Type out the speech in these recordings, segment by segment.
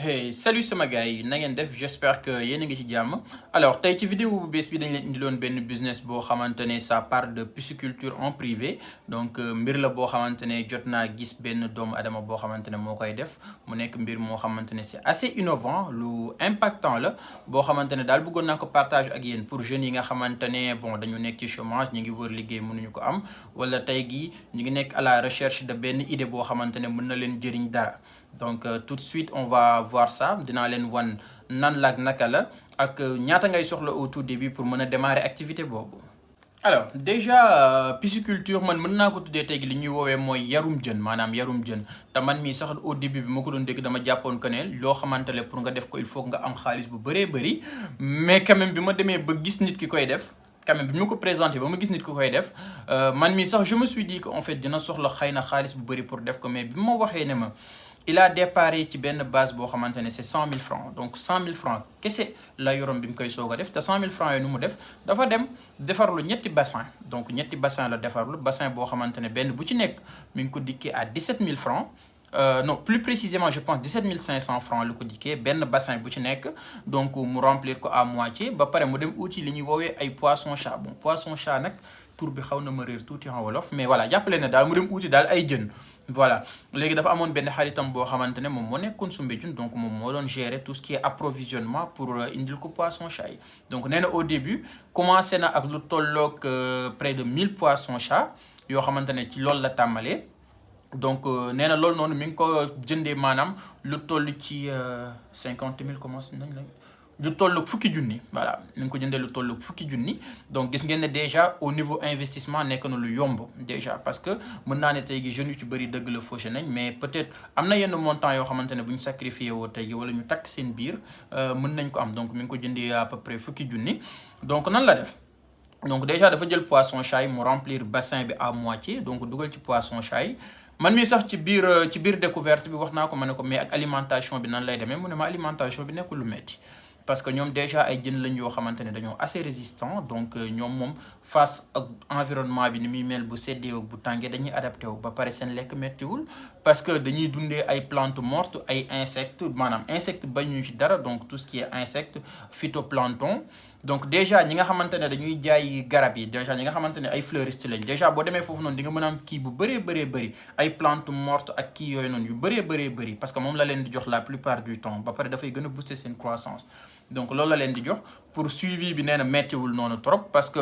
Hey salut sama gars yi na ngeen def j'espère que yéen a ngi ci jàmm. Alors tey ci vidéo bu bees bi dañ leen indiloon benn business boo xamante ne ça part de pisciculture en privé donc mbir la boo xamante ne jot naa gis benn doomu adama boo xamante ne moo koy def mu nekk mbir moo xamante ne c'est assez innovant lu impactant la boo xamante ne daal bëggoon naa ko partage ak yéen pour jeunes yi nga xamante ne bon dañu nekk ci chômage ñu ngi wër liggéey mënuñu ko am wala tey gii ñu ngi nekk à la recherche de benn idée boo xamante ne mën na leen jëriñ dara. Donc tout de suite on va voir ça dinaa leen wan nan la ak naka la ak ñaata ngay soxla au tout début pour mën a démarrer activité boobu. Alors déjà pisciculture man mën naa ko tuddee tey li ñuy woowee mooy yarum jën maanaam yarum jën te man mii sax au début bi ma ko doon dégg dama jàppoon que ne loo xamante ne pour nga def ko il faut nga am xaalis bu bëree bëri mais quand même bi ma demee ba gis nit ki koy def. Quand même bi ma ko présenté ba ma gis nit ku koy def man mii sax je me suis dit que en fait dina soxla xëy na xaalis bu bëri pour def ko mais bi ma waxee ne ma il a déparé ci benn base boo xamante ne c'est 100 000 francs donc 100 000 francs kese la yoroon bi mu koy soog a def te 100 000 francs yooyu nu mu def dafa dem defarlu ñetti bassin donc ñetti bassin la defarlu bassin boo xamante ne benn bu ci nekk mi ngi ko dikkee à 17 000 francs. Non plus précisément je pense 17 500 francs lu ko dikkee benn bassin bu ci nekk donc mu remplir ko à moitié ba pare mu dem uti li ñuy woowee ay poisson chat bon poisson chat nag tur bi xaw na ma réer tuuti en wolof mais voilà jàppale na daal mu dem uti daal ay jën voilà léegi dafa amoon benn xaritam boo xamante ne moom moo nekkoon Soumbédioune donc moom moo doon gérer tout ce qui est approvisionnement pour indil ko poisson chat yi donc nee na au début commencé na ak lu tolloog près de 1000 poissons chat yoo xamante ne ci loolu la tàmbalee. Donc nee na loolu noonu mi ngi ko jëndee maanaam lu toll ci 50 000 commence nañ la lu toll fukki junni voilà mi ngi ko jëndee lu toll fukki junni donc gis ngeen ne déjà au niveau investissement nekk na lu yomb déjà parce que mën naa ne tey gi jeunes yu ci bëri dëgg la fauché nañ mais peut-être am na yenn montant yoo xamante ne bu ñu sacrifié woo tey gi wala ñu takk seen biir mën nañ ko am donc mi ngi ko jëndee à peu près fukki junni donc nan la def. Donc déjà dafa jël poisson chat yi mu remplir bassin bi à moitié donc dugal ci poisson chat yi man mii sax ci biir découverte bi wax naa ko ma ne ko mais ak alimentation bi nan lay demee mu ne ma alimentation bi nekkul lu metti parce que ñoom déjà ay jën lañ yoo xamante ne dañoo assez résistant donc ñoom moom face ak environnement bi ni muy mel bu seddee ak bu tàngee dañuy adapté wu ba pare seen lekk méttiwul parce que dañuy dundee ay plantes mortes ay insectes maanaam insectes bañu ci dara donc tout ce qui est insectes phytoplancton donc déjà ñi nga xamante ne dañuy jaay garab yi déjà ñi nga xamante ne ay fleuristes lañ déjà boo demee foofu noonu di nga mën a am kii bu bëree bëri ay plantes mortes ak kii yooyu noonu yu bëree bëri parce que moom la leen di jox la plupart du temps ba pare dafay gën a booster seen croissance donc loolu la leen di jox pour suivi bi nee na méttiwul noonu trop parce que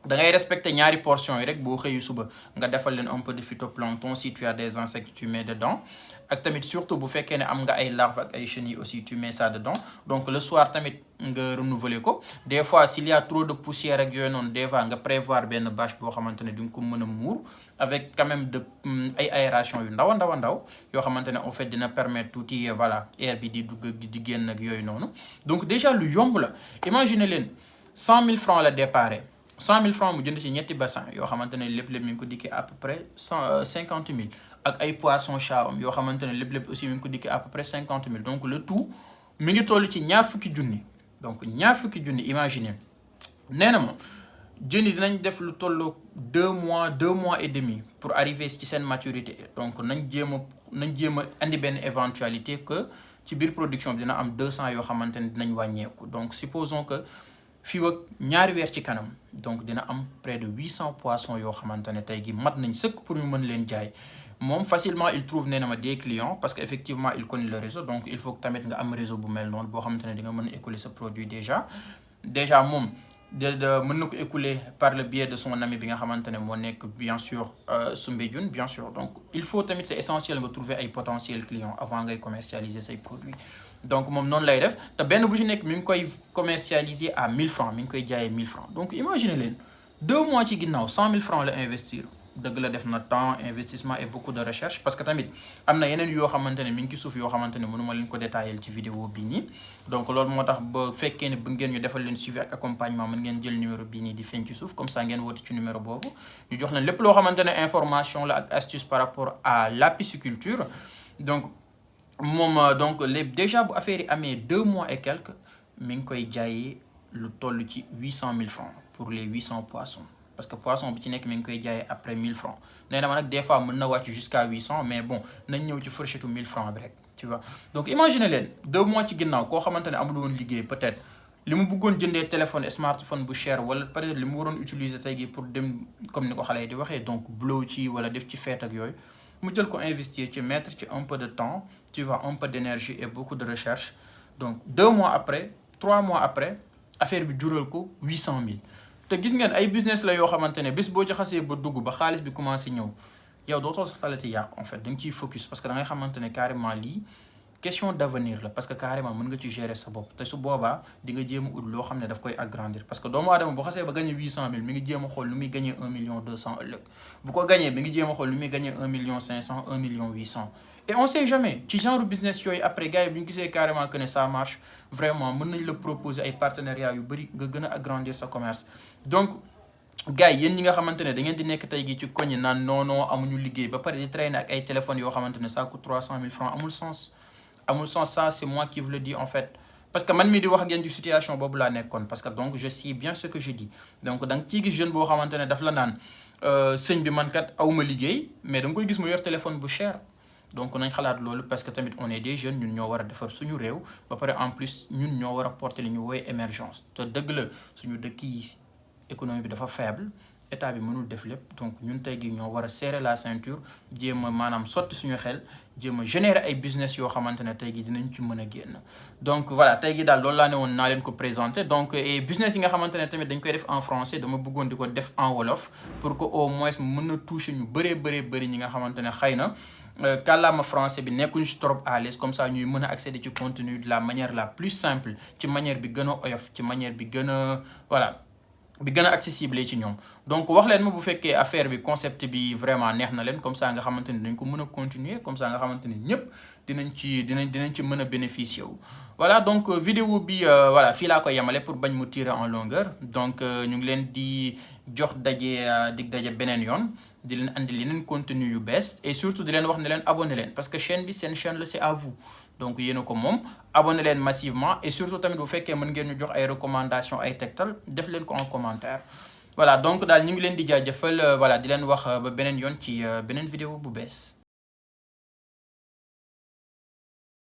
da ngay respecter ñaari portions yi rek boo xëyu suba nga defal leen un peu de phytoplancton si tu as des insectes tu mets dedans ak tamit surtout bu fekkee ne am nga ay larves ak ay chenilles aussi tu mets ça dedans donc le soir tamit nga renouveler ko des fois s'il y a trop de poussière ak yooyu noonu des fois nga prévoir benn bâche boo xamante ne di nga ko mën a muur avec quand même de ay aération yu ndaw yoo xamante ne en fait dina permettre tuuti voilà air bi di dugg di génn ak yooyu noonu donc déjà lu yomb la imaginez leen 100 000 francs la déparé 100 000 francs mu jënd ci ñetti bassin yoo xamante ne lépp mi ngi ko dikkee à peu près 50 000 ak ay poisson chat yoo xamante ne lépp aussi mi ngi ko dikkee à peu près 50 000 donc le tout mi ngi toll ci ñaar fukki junni donc ñaar fukki junni imaginer nee na ma jën yi dinañ def lu toll 2 mois et demi pour arriver ci seen maturité donc nañ jéem a andi benn éventualité que ci biir production bi dina am 200 yoo xamante ne dinañ wàññeeku donc supposons que fii ak ñaari weer ci kanam donc dina am près de 800 poissons yoo xamante ne tey gi mat nañ sëkk pour ñu mën leen jaay moom facilement il trouve nee na ma des clients parce que effectivement il connaît le réseau donc il faut que tamit nga am réseau bu mel noonu boo xamante ne di nga mën a écouler sa produit déjà moom mën na ko écouler par le biais de son ami bi nga xamante ne moo nekk bien sûr Soumbédioune bien sûr donc il faut tamit c'est essentiel nga trouver ay potentiels clients avant ngay commercialiser say produits donc moom noonu lay def te benn bu ci nekk mi ngi koy commercialiser à 1000 francs mi ngi koy jaayee 1000 francs donc imaginez leen 2 mois ci ginnaaw 100 000 francs la investir dëgg la def na temps investissement et beaucoup de recherche parce que tamit am na yeneen yoo xamante ne mi ngi ci suuf yoo xamante ne mënuma leen ko détailler ci vidéo bii nii donc loolu moo tax ba fekkee ne bëgg ngeen ñu defal leen suivi ak accompagnement mën ngeen jël numéro bii nii di feeñ ci suuf comme ça ngeen woote ci numéro boobu ñu jox leen lépp loo xamante ne information la ak astuce par rapport à la pisciculture donc moom donc déjà bu affaire yi amee 2 mois et quelques mi ngi koy jaayee lu toll ci 800 000 francs pour les 800 poissons parce que poisson bi ci nekk mi ngi koy jaayee après 1000 francs nee na ma nag des fois mën na wàcc jusqu'à 800 mais bon nañ ñëw ci fourchette 1000 francs bi rek tu vois. Donc imaginez leen 2 mois ci ginnaaw koo xamante ne amul woon liggéey peut-être li mu bëggoon jëndee téléphone smartphone bu cher wala peut-être li mu waroon utiliser tey jii pour dem comme ni ko xale yi di waxee donc blow ci wala def ci fête ak yooyu mu jël ko investir ci mettre ci un peu de temps, tu vois, un peu d'énergie et beaucoup de recherche. Donc 2 mois après 3 mois après affaire bi jural ko 800 000 te gis ngeen ay business la yoo xamante ne bés boo ci xasee ba dugg ba xaalis bi commencé ñëw yow dootoo sax talati yàq en fait da nga ciy focus parce que da ngay xamante ne carrément lii question d'avenir la parce que carrément mën nga ci gérer sa bopp te su boobaa di nga jéem a ut loo xam ne daf koy agrandir parce que doomu aadama bu xasee ba gagné 800 000 mi ngi jéem a xool nu muy gagné 1 million 200 ëllëg bu ko gagné mi ngi jéem a xool nu muy gagné 1 million 500 1 million 800 et on sait jamais ci genre business yooyu après gars yi bu ñu gisee carrément que ne ça marche vraiment mën nañ la proposer ay partenariats yu bëri nga gën a agrandir sa commerce donc gars yi yéen ñi nga xamante ne da ngeen di nekk tey gi ci koñ yi naan non amuñu liggéey ba pare di traîner ak ay téléphones yoo xamante ne ça coûte 300 000 francs amul sens ça c'est moi qui vous le dis en fait parce que man mii di wax ak yéen di situation boobu laa nekkoon parce que donc je sais bien ce que je dis donc da nga ciy gis jeune boo xamante ne daf la naan sëñ bi man kat awma liggéey mais da nga koy gis mu yor téléphone bu cher donc nañ xalaat loolu parce que tamit on est des jeunes ñun ñoo war a defar suñu réew ba pare en plus ñun ñoo war a porter li ñu woowee émergence te dëgg la suñu dëkk yi économie bi dafa faible état bi mënul def lépp donc ñun tey gi ñoo war a serrer la ceinture jéem a maanaam sotti suñu xel jéem a générer ay business yoo xamante ne tey gi dinañ ci mën a génn donc voilà tey gi daal loolu laa ne woon naa leen ko présenter donc et business yi nga xamante ne tamit dañ koy def en français dama bëggoon di ko def en wolof pour que au moins mën na toucher ñu bëri ñi nga xamante ne xëy na kàllaama français bi nekkuñu ci trop à l'aise comme ça ñuy mën a accéder ci contenu de la manière la plus simple ci manière bi gën a oyof ci manière bi gën a voilà bi gën a accessible ci ñoom donc wax leen ma bu fekkee affaire bi concept bi vraiment neex na leen comme ça nga xamante ni dañ ko mën a continuer comme ça nga xamante ni ñëpp dinañ ci mën a bénéficier wu. voilà donc vidéo bi voilà fii laa koy yemale pour bañ mu tirer en longueur donc ñu ngi leen di jox dig daje beneen yoon di leen andi yeneen contenu yu bees et surtout di leen wax ne leen abonné leen parce que chaîne bi seen chaîne la c'est à vous. donc yéen a ko moom abonné leen massivement et surtout tamit bu fekkee mën ngeen ñu jox ay recommandations ay tegtal def leen ko en commentaire voilà donc daal ñu ngi leen di jaajëfal voilà di leen wax ba beneen yoon ci beneen vidéo bu bees